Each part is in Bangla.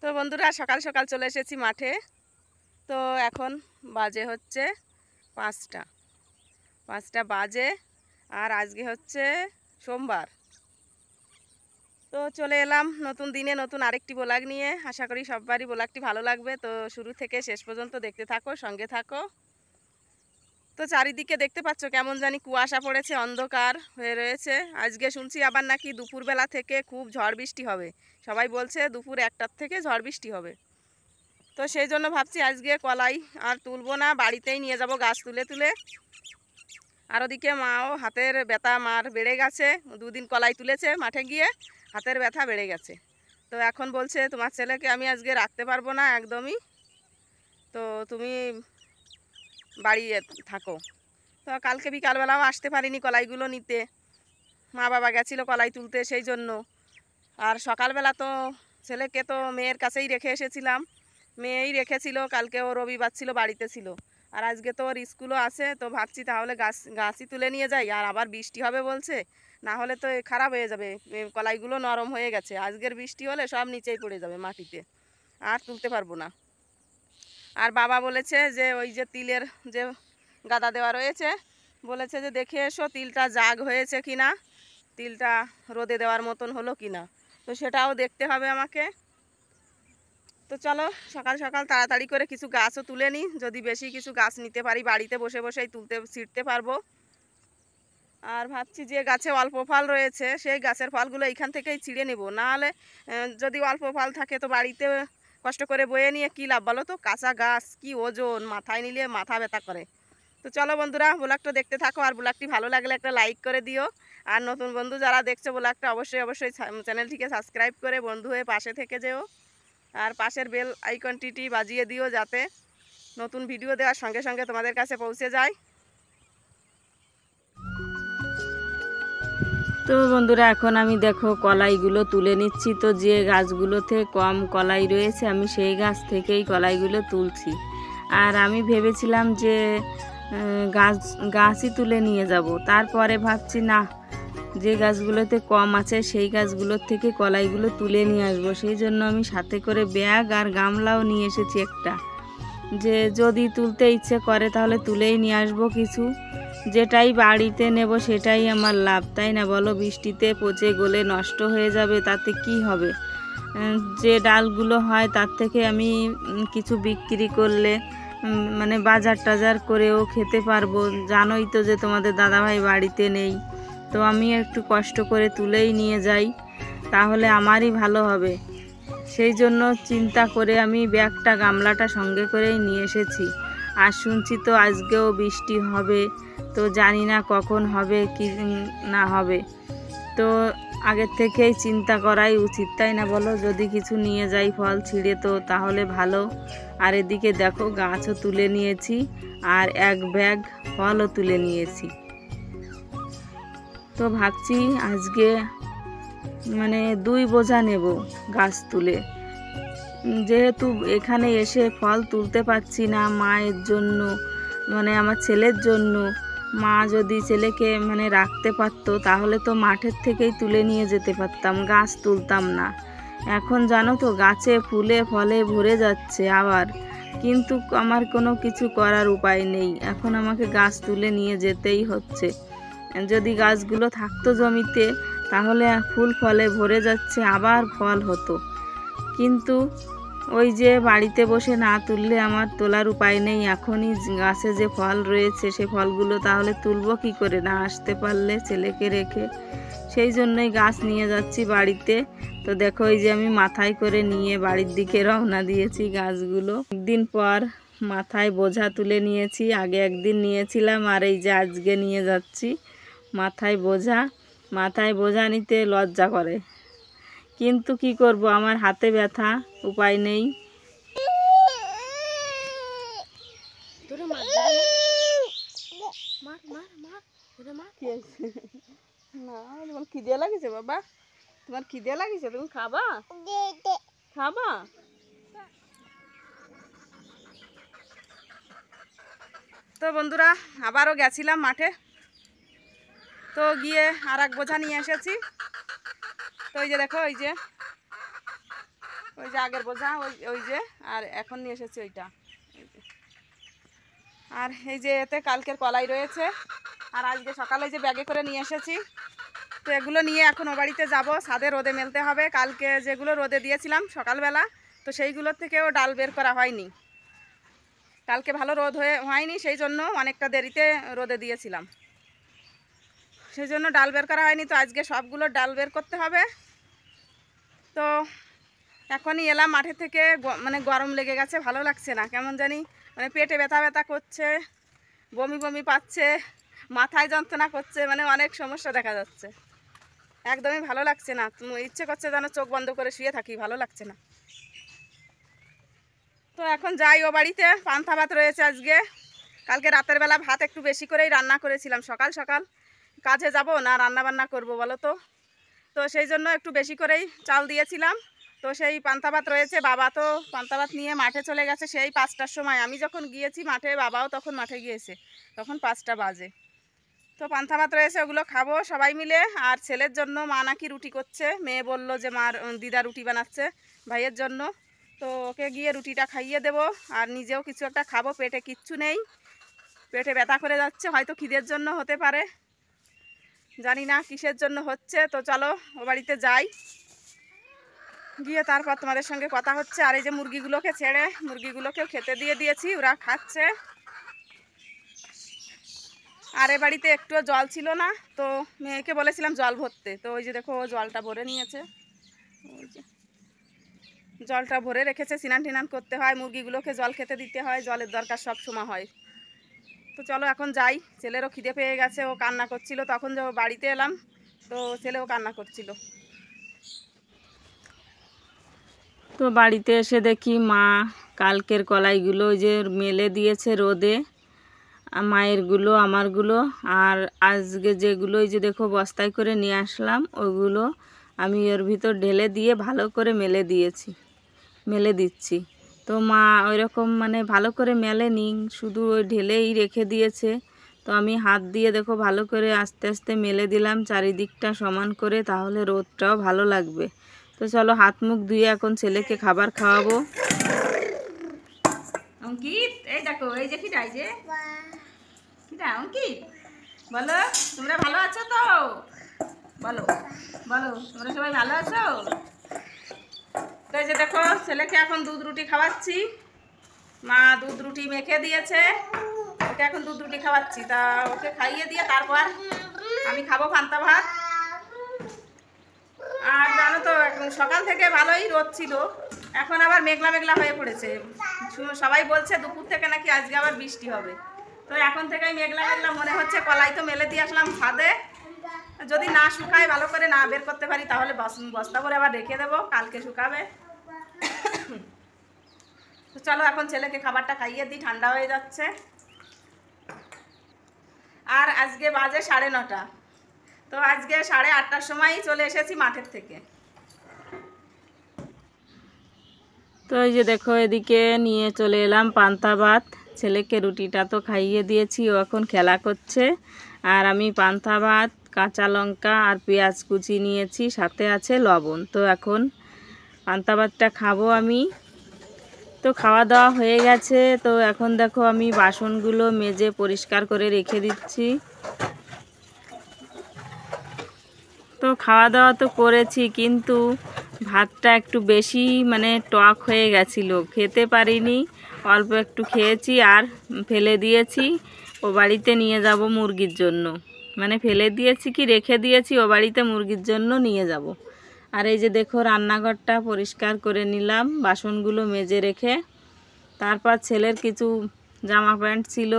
তো বন্ধুরা সকাল সকাল চলে এসেছি মাঠে। তো এখন বাজে হচ্ছে 5টা বাজে, আর আজকে হচ্ছে সোমবার। তো চলে এলাম নতুন দিনে নতুন আরেকটি ব্লগ নিয়ে। আশা করি সবারই ব্লগটি ভালো লাগবে। তো শুরু থেকে শেষ পর্যন্ত দেখতে থাকো, সঙ্গে থাকো। তো চারিদিকে দেখতে পাচ্ছ কেমন জানি কুয়াশা পড়েছে, অন্ধকার হয়ে রয়েছে। আজকে শুনছি আবার নাকি দুপুরবেলা থেকে খুব ঝড় বৃষ্টি হবে। সবাই বলছে দুপুর 1টার থেকে ঝড় বৃষ্টি হবে। তো সেই জন্য ভাবছি আজকে কলাই আর তুলবো না, বাড়িতেই নিয়ে যাব গাছ তুলে তুলে। আর ওদিকে মাও হাতের ব্যথা মার বেড়ে গেছে, 2 দিন কলাই তুলেছে মাঠে গিয়ে, হাতের ব্যথা বেড়ে গেছে। তো এখন বলছে তোমার ছেলেকে আমি আজকে রাখতে পারবো না একদমই, তো তুমি বাড়ি থাকো। তো কালকে বিকালবেলাও আসতে পারিনি কলাইগুলো নিতে, মা বাবা গেছিলো কলাই তুলতে সেই জন্য। আর সকালবেলা তো ছেলেকে তো মেয়ের কাছেই রেখে এসেছিলাম, মেয়েই রেখেছিল। কালকে ও রবিবার ছিল, বাড়িতে ছিল। আর আজকে তো ওর স্কুলও আছে। তো ভাবছি তাহলে গাছই তুলে নিয়ে যাই। আর আবার বৃষ্টি হবে বলছে, না হলে তো খারাপ হয়ে যাবে, কলাইগুলো নরম হয়ে গেছে। আজকের বৃষ্টি হলে সব নিচেই পড়ে যাবে মাটিতে, আর তুলতে পারবো না। আর বাবা বলেছে যে ওই যে তিলের যে গাদা দেওয়া রয়েছে, বলেছে যে দেখে এসো তিলটা জাগ হয়েছে কিনা, তিলটা রোদে দেওয়ার মতন হলো কিনা। তো সেটাও দেখতে হবে আমাকে। তো চলো সকাল সকাল তাড়াতাড়ি করে কিছু গাছও তুলে নিই, যদি বেশি কিছু গাছ নিতে পারি বাড়িতে বসে বসেই ছিঁড়তে পারবো। আর ভাবছি যে গাছে অল্প ফল রয়েছে সেই গাছের ফলগুলো এইখান থেকেই ছিঁড়ে নেব, নাহলে যদি অল্প ফল থাকে তো বাড়িতে কষ্ট করে বয়ে নিয়ে কী লাভ বলো তো। কাঁচা গাছ কি ওজন, মাথায় নিলে মাথা ব্যথা করে। তো চলো বন্ধুরা ব্লগটা দেখতে থাকো, আর ব্লগটি ভালো লাগলে একটা লাইক করে দিও। আর নতুন বন্ধু যারা দেখছো ব্লগটা অবশ্যই চ্যানেলটিকে সাবস্ক্রাইব করে বন্ধু হয়ে পাশে থেকে যেও। আর পাশের বেল আইকনটি বাজিয়ে দিও, যাতে নতুন ভিডিও দেওয়ার সঙ্গে সঙ্গে তোমাদের কাছে পৌঁছে যায়। তো বন্ধুরা এখন আমি দেখো কলাইগুলো তুলে নিচ্ছি। তো যে গাছগুলোতে কম কলাই রয়েছে আমি সেই গাছ থেকেই কলাইগুলো তুলছি। আর আমি ভেবেছিলাম যে গাছই তুলে নিয়ে যাব, তারপরে ভাবছি না, যে গাছগুলোতে কম আছে সেই গাছগুলোর থেকে কলাইগুলো তুলে নিয়ে আসবো। সেই জন্য আমি সাথে করে ব্যাগ আর গামলাও নিয়ে এসেছি একটা, যে যদি তুলতে ইচ্ছে করে তাহলে তুলেই নিয়ে আসবো কিছু। যেটাই বাড়িতে নেব সেটাই আমার লাভ, তাই না বলো? বৃষ্টিতে পচে গলে নষ্ট হয়ে যাবে, তাতে কি হবে? যে ডালগুলো হয় তার থেকে আমি কিছু বিক্রি করলে মানে বাজার টাজার করেও খেতে পারবো। জানোই তো যে তোমাদের দাদাভাই বাড়িতে নেই, তো আমি একটু কষ্ট করে তুলেই নিয়ে যাই, তাহলে আমারই ভালো হবে। সেই জন্য চিন্তা করে আমি ব্যাগটা গামলাটা সঙ্গে করেই নিয়ে এসেছি। আর শুনছি তো আজকেও বৃষ্টি হবে, তো জানি না কখন হবে কি না হবে। তো আগের থেকেই চিন্তা করাই উচিত, তাই না বলো? যদি কিছু নিয়ে যাই ফল ছিঁড়ে তো তাহলে ভালো। আর এদিকে দেখো গাছও তুলে নিয়েছি, আর এক ব্যাগ ফলও তুলে নিয়েছি। তো ভাবছি আজকে মানে 2 বোঝা নেব গাছ তুলে, যেহেতু এখানে এসে ফল তুলতে পারছি না মায়ের জন্য, মানে আমার ছেলের জন্য। মা যদি ছেলেকে মানে রাখতে পারতো তাহলে তো মাঠের থেকেই তুলে নিয়ে যেতে পারতাম, গাছ তুলতাম না। এখন জানো তো গাছে ফুলে ফলে ভরে যাচ্ছে আবার, কিন্তু আমার কোনো কিছু করার উপায় নেই। এখন আমাকে গাছ তুলে নিয়ে যেতেই হচ্ছে। যদি গাছগুলো থাকতো জমিতে তাহলে ফুল ফলে ভরে যাচ্ছে, আবার ফল হতো। কিন্তু ওই যে বাড়িতে বসে না তুললে আমার তোলার উপায় নেই। এখনই গাছে যে ফল রয়েছে সে ফলগুলো তাহলে তুলবো কি করে, না আসতে পারলে ছেলেকে রেখে। সেই জন্যই গাছ নিয়ে যাচ্ছি বাড়িতে। তো দেখো এই যে আমি মাথায় করে নিয়ে বাড়ির দিকে রওনা দিয়েছি গাছগুলো। একদিন পর মাথায় বোঝা তুলে নিয়েছি, আগে একদিন নিয়েছিলাম, আর এই যে আজকে নিয়ে যাচ্ছি মাথায় বোঝা। মাথায় বোঝা নিতে লজ্জা করে, কিন্তু কি করব, আমার হাতে ব্যথা, উপায় নেই। না তোমার খিদে লাগিছে বাবা, তোমার খিদে লাগিছে, তুমি খাবা খাবা। তো বন্ধুরা আবারও গেছিলাম মাঠে, তো গিয়ে আর এক বোঝা নিয়ে এসেছি। তো এই যে দেখো ওই যে আগের বোঝা ওই ওই যে, আর এখন নিয়ে এসেছি ওইটা। আর এই যে এতে কালকের কলাই রয়েছে, আর আজকে সকালে যে ব্যাগে করে নিয়ে এসেছি। তো এগুলো নিয়ে এখন ও বাড়িতে যাবো, ছাদে রোদে মেলতে হবে। কালকে যেগুলো রোদে দিয়েছিলাম সকালবেলা, তো সেইগুলোর থেকেও ডাল বের করা হয়নি। কালকে ভালো রোদ হয়নি, সেই জন্য অনেকটা দেরিতে রোদে দিয়েছিলাম, সেই জন্য ডাল বের করা হয়নি। তো আজকে সবগুলো ডাল বের করতে হবে। তো এখনই এলাম মাঠে থেকে, মানে গরম লেগে গেছে, ভালো লাগছে না, কেমন জানি মানে পেটে ব্যথা ব্যথা করছে, বমি বমি পাচ্ছে, মাথায় যন্ত্রণা করছে, মানে অনেক সমস্যা দেখা যাচ্ছে। একদমই ভালো লাগছে না, ইচ্ছে করছে যেন চোখ বন্ধ করে শুয়ে থাকি, ভালো লাগছে না। তো এখন যাই ও বাড়িতে, পান্তা ভাত রয়েছে আজকে। কালকে রাতের বেলা ভাত একটু বেশি করেই রান্না করেছিলাম, সকাল সকাল কাজে যাব না, রান্না বান্না করব বলো তো। তো সেই জন্য একটু বেশি করেই চাল দিয়েছিলাম। তো সেই পান্তা ভাত রয়েছে। বাবা তো পান্তা ভাত নিয়ে মাঠে চলে গেছে সেই 5টার সময়। আমি যখন গিয়েছি মাঠে, বাবাও তখন মাঠে গিয়েছে, তখন 5টা বাজে। তো পান্তা ভাত রয়েছে, ওগুলো খাবো সবাই মিলে। আর ছেলের জন্য মা নাকি রুটি করছে, মেয়ে বলল যে মার দিদা রুটি বানাচ্ছে ভাইয়ের জন্য। তো ওকে গিয়ে রুটিটা খাইয়ে দেব, আর নিজেও কিছু একটা খাবো। পেটে কিচ্ছু নেই, পেটে ব্যথা করে যাচ্ছে, হয়তো খিদের জন্য হতে পারে, জানি না কিসের জন্য হচ্ছে। তো চলো ও বাড়িতে যাই, গিয়ে তারপর তোমাদের সঙ্গে কথা হচ্ছে। আর এই যে মুরগিগুলোকে ছেড়ে মুরগিগুলোকেও খেতে দিয়ে দিয়েছি, ওরা খাচ্ছে। আর এ বাড়িতে একটুও জল ছিল না, তো মেয়েকে বলেছিলাম জল ভরতে। তো ওই যে দেখো ও জলটা ভরে নিয়েছে, ওই যে জলটা ভরে রেখেছে। স্নান টিনান করতে হয়, মুরগিগুলোকে জল খেতে দিতে হয়, জলের দরকার সব সময় হয়। তো চলো এখন যাই, ছেলেরও খিদে পেয়ে গেছে, ও কান্না করছিল। তখন যে বাড়িতে এলাম, তো ছেলেও কান্না করছিল। তো বাড়িতে এসে দেখি মা কালকের কলাইগুলো ওই যে মেলে দিয়েছে রোদে, মায়েরগুলো আমারগুলো। আর আজকে যেগুলো ওই যে দেখো বস্তায় করে নিয়ে আসলাম, ওইগুলো আমি এর ভিতর ঢেলে দিয়ে ভালো করে মেলে দিচ্ছি। তো মা ওই রকম মানে ভালো করে মেলেনি, শুধু ওই ঢেলেই রেখে দিয়েছে। তো আমি হাত দিয়ে দেখো ভালো করে আস্তে আস্তে মেলে দিলাম চারিদিকটা সমান করে, তাহলে রোদটাও ভালো লাগবে। তো চলো হাত মুখ ধুয়ে এখন ছেলেকে খাবার খাওয়াবো। অঙ্কিত এই দেখো, এই যে কিটা, এই যে কিটা অঙ্কিত, বলো তোমরা ভালো আছো তো? বলো বলো তোমরা সবাই ভালো আছো? তো এই যে দেখো ছেলেকে এখন দুধ রুটি খাওয়াচ্ছি, মা দুধ রুটি মেখে দিয়েছে, ওকে এখন দুধ রুটি খাওয়াচ্ছি। তা ওকে খাইয়ে দিয়ে তারপর আমি খাবো পান্তা ভাত। আর জানো তো সকাল থেকে ভালোই রোদ ছিল, এখন আবার মেঘলা মেঘলা হয়ে পড়েছে। সবাই বলছে দুপুর থেকে নাকি আজকে আবার বৃষ্টি হবে। তো এখন থেকেই মেঘলা মেঘলা মনে হচ্ছে। কলাই তো মেলে দিয়ে আসলাম ছাদে, যদি না শুকায় ভালো করে না বের করতে পারি, তাহলে বস্তা করে আবার রেখে দেবো, কালকে শুকাবে। তো চলো এখন ছেলেকে খাবারটা খাইয়ে দিই, ঠান্ডা হয়ে যাচ্ছে। আর আজকে বাজে 9:30। তো আজকে 8:30টার সময়ই চলে এসেছি মাঠের থেকে। তো এই যে দেখো এদিকে নিয়ে চলে এলাম পান্তা ভাত, ছেলেকে রুটিটা তো খাইয়ে দিয়েছি, ও এখন খেলা করছে। আর আমি পান্তা ভাত, কাঁচা লঙ্কা আর পেঁয়াজ কুচি নিয়েছি, সাথে আছে লবণ। তো এখন পান্তা ভাতটা খাবো আমি। তো খাওয়া দাওয়া হয়ে গেছে। তো এখন দেখো আমি বাসনগুলো মেজে পরিষ্কার করে রেখে দিচ্ছি। তো খাওয়া দাওয়া তো করেছি, কিন্তু ভাতটা একটু বেশি মানে টক হয়ে গেছিলো, খেতে পারিনি, অল্প একটু খেয়েছি আর ফেলে দিয়েছি। ও বাড়িতে নিয়ে যাব মুরগির জন্য, মানে ফেলে দিয়েছি কি রেখে দিয়েছি, ও বাড়িতে মুরগির জন্য নিয়ে যাব। আর এই যে দেখো রান্নাঘরটা পরিষ্কার করে নিলাম বাসনগুলো মেজে রেখে। তারপর ছেলের কিছু জামা প্যান্ট ছিল,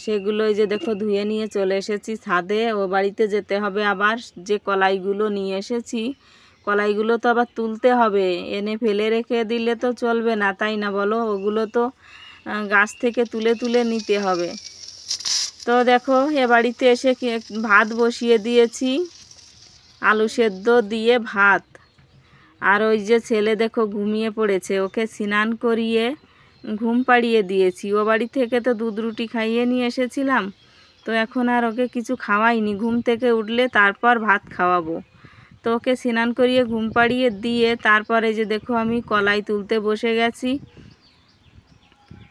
সেগুলো এই যে দেখো ধুয়ে নিয়ে চলে এসেছি ছাদে। ও বাড়িতে যেতে হবে আবার। যে কলাইগুলো নিয়ে এসেছি, কলাইগুলো তো আবার তুলতে হবে, এনে ফেলে রেখে দিলে তো চলবে না, তাই না বলো? ওগুলো তো গাছ থেকে তুলে তুলে নিতে হবে। তো দেখো এ বাড়িতে এসে ভাত বসিয়ে দিয়েছি, আলু সেদ্ধ দিয়ে ভাত। আর ওই যে ছেলে দেখো ঘুমিয়ে পড়েছে, ওকে স্নান করিয়ে ঘুম পাড়িয়ে দিয়েছি। ও বাড়ি থেকে তো দুধ রুটি খাইয়ে নিয়ে এসেছিলাম, তো এখন আর ওকে কিছু খাওয়াইনি, ঘুম থেকে উঠলে তারপর ভাত খাওয়াবো। তো ওকে স্নান করিয়ে ঘুম পাড়িয়ে দিয়ে তারপরে যে দেখো আমি কলাই তুলতে বসে গেছি।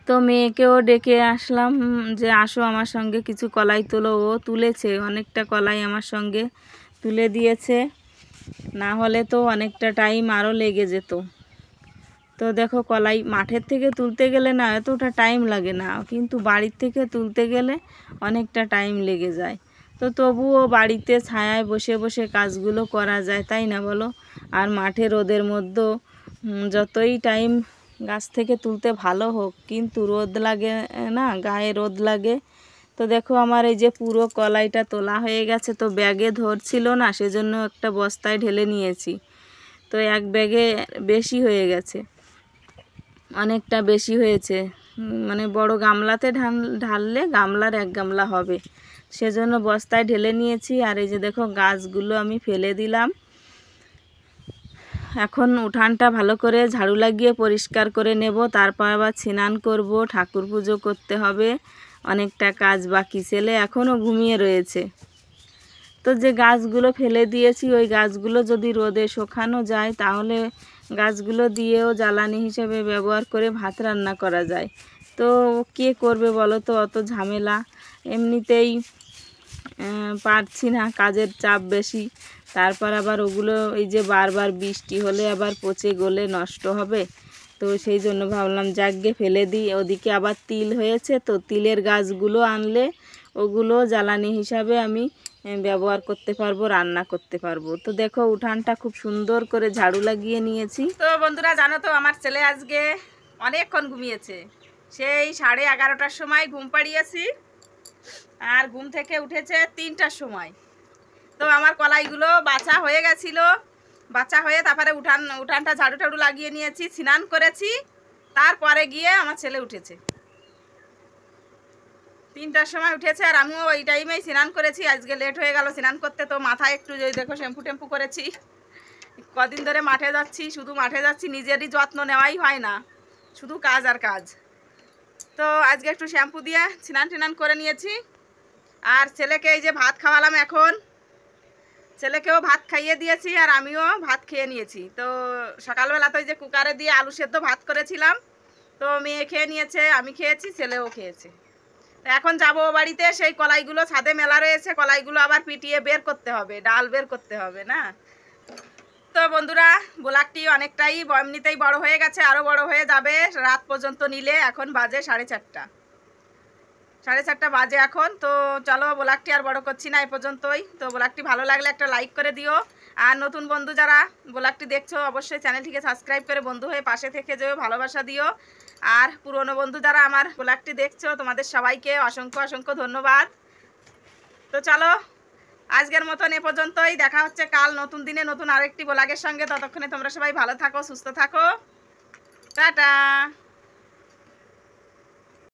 তো মেয়েকেও ডেকে আসলাম যে আসো আমার সঙ্গে কিছু কলাই তোলো। ও তুলেছে, অনেকটা কলাই আমার সঙ্গে তুলে দিয়েছে, না হলে তো অনেকটা টাইম আরও লেগে যেত। তো দেখো কলাই মাঠের থেকে তুলতে গেলে না এতটা টাইম লাগে না, কিন্তু বাড়ির থেকে তুলতে গেলে অনেকটা টাইম লেগে যায়। তো তবুও বাড়িতে ছায়ায় বসে বসে কাজগুলো করা যায়, তাই না বলো? আর মাঠে রোদের মধ্যে যতই টাইম গাছ থেকে তুলতে ভালো হোক, কিন্তু রোদ লাগে না, গায়ে রোদ লাগে। তো দেখো আমার এই যে পুরো কলাইটা তোলা হয়ে গেছে। তো ব্যাগে ধরছিল না, সেজন্য একটা বস্তায় ঢেলে নিয়েছি। তো এক ব্যাগে বেশি হয়ে গেছে, অনেকটা বেশি হয়েছে, মানে বড় গামলাতে ঢাললে গামলার এক গামলা হবে, সেজন্য বস্তায় ঢেলে নিয়েছি। আর এই যে দেখো গাছগুলো আমি ফেলে দিলাম। এখন উঠানটা ভালো করে ঝাড়ু লাগিয়ে পরিষ্কার করে নেব, তারপর আবার স্নান করব, ঠাকুর পুজো করতে হবে, অনেকটা কাজ বাকি। ছেলে এখনও ঘুমিয়ে রয়েছে। তো যে গাছগুলো ফেলে দিয়েছি ওই গাছগুলো যদি রোদে শুকানো যায় তাহলে গাছগুলো দিয়েও জ্বালানি হিসেবে ব্যবহার করে ভাত রান্না করা যায়। তো কে করবে বলো তো, অত ঝামেলা। এমনিতেই পারছি না, কাজের চাপ বেশি, তারপর আবার ওগুলো এই যে বারবার বৃষ্টি হলে আবার পচে গলে নষ্ট হবে। তো সেই জন্য ভাবলাম যাকগে ফেলে দিই। ওদিকে আবার তিল হয়েছে, তো তিলের গাছগুলো আনলে ওগুলো জ্বালানি হিসাবে আমি ব্যবহার করতে পারবো, রান্না করতে পারবো। তো দেখো উঠানটা খুব সুন্দর করে ঝাড়ু লাগিয়ে নিয়েছি। তো বন্ধুরা জানো তো আমার ছেলে আজকে অনেকক্ষণ ঘুমিয়েছে, সেই 11:30টার সময় ঘুম পাড়িয়েছি, আর ঘুম থেকে উঠেছে 3টার সময়। তো আমার কলাইগুলো বাছা হয়ে গেছিলো, বাছা হয়ে তারপরে উঠানটা ঝাড়ু টাড়ু লাগিয়ে নিয়েছি, স্নান করেছি, তারপরে গিয়ে আমার ছেলে উঠেছে। 3টার সময় উঠেছে, আর আমিও ওই টাইমেই স্নান করেছি। আজকে লেট হয়ে গেল স্নান করতে, তো মাথায় একটু দেখো শ্যাম্পু টেম্পু করেছি। কদিন ধরে মাঠে যাচ্ছি, শুধু মাঠে যাচ্ছি, নিজেরই যত্ন নেওয়াই হয় না, শুধু কাজ আর কাজ। তো আজকে একটু শ্যাম্পু দিয়ে স্নান টিনান করে নিয়েছি। আর ছেলেকে এই যে ভাত খাওয়ালাম, এখন ছেলেকেও ভাত খাইয়ে দিয়েছি আর আমিও ভাত খেয়ে নিয়েছি। তো সকালবেলা তো এই যে কুকারে দিয়ে আলু সেদ্ধ ভাত করেছিলাম, তো মেয়ে খেয়ে নিয়েছে, আমি খেয়েছি, ছেলেও খেয়েছে। তো এখন যাবো বাড়িতে, সেই কলাইগুলো ছাদে মেলা রয়েছে, কলাইগুলো আবার পিটিয়ে বের করতে হবে, ডাল বের করতে হবে না। তো বন্ধুরা ব্লগটি অনেকটাই এমনিতেই বড় হয়ে গেছে, আরও বড় হয়ে যাবে রাত পর্যন্ত নিলে। এখন বাজে 4:30 বাজে এখন। তো চলো ব্লগটি আর বড় করছি না, এই পর্যন্তই। তো ব্লগটি ভালো লাগলে একটা লাইক করে দিও, আর নতুন বন্ধু যারা ব্লগটি দেখছো অবশ্যই চ্যানেলটিকে সাবস্ক্রাইব করে বন্ধু হয়ে পাশে থেকে যেও, ভালোবাসা দিও। আর পুরনো বন্ধু যারা আমার ব্লগটি দেখছো তোমাদের সবাইকে অসংখ্য অসংখ্য ধন্যবাদ। তো চলো আজকের মতন এ পর্যন্তই, দেখা হচ্ছে কাল নতুন দিনে নতুন আরেকটি ব্লগের সঙ্গে। ততক্ষণে তোমরা সবাই ভালো থাকো, সুস্থ থাকো, টাটা।